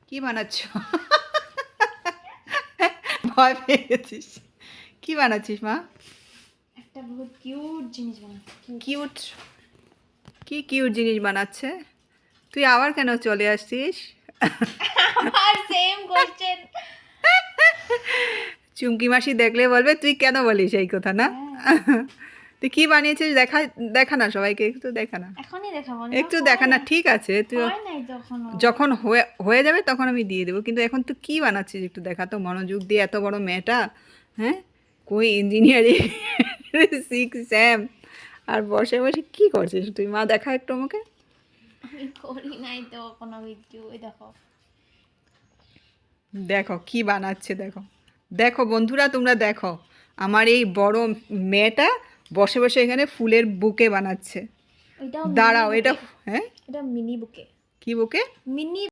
কি বানাচ্ছ? ভয় পেয়ে গেছিস। কি বানাচ্ছিস মা? একটা বহুত কিউট জিনিস বানাচ্ছি। কিউট? কি কিউট জিনিস বানাচ্ছে? তুই আবার কেন চলে আসছিস? আর সেম কোশ্চেন। চুমকি মাসি দেখলে বলবে তুই কেন বলিস এই কথা, না? তুই কি বানিয়েছিস দেখা, দেখা না সবাইকে, একটু দেখা না, এখনই দেখাবো না, একটু দেখা না। ঠিক আছে, তুই হয় নাই তখনও। যখন হয়ে যাবে তখন আমি দিয়ে দেবো, কিন্তু এখন তুই কি বানাচ্ছিস একটু দেখা তো মনোযোগ দিয়ে। এত বড় মেয়েটা, হ্যাঁ, কই ইঞ্জিনিয়ারিং সিক্স স্যাম, আর বসে বসে কি করছিস তুই? মা দেখা একটু আমাকে। আমি করি নাই তো কোনো ভিডিও। এই দেখো দেখো কি বানাচ্ছে, দেখো দেখো বন্ধুরা, তোমরা দেখো আমার এই বড় মেয়েটা বসে বসে এখানে ফুলের বুকে বানাচ্ছে। এটা দাঁড়াও, এটা হ্যাঁ, এটা মিনি বুকে। কি বুকে? মিনি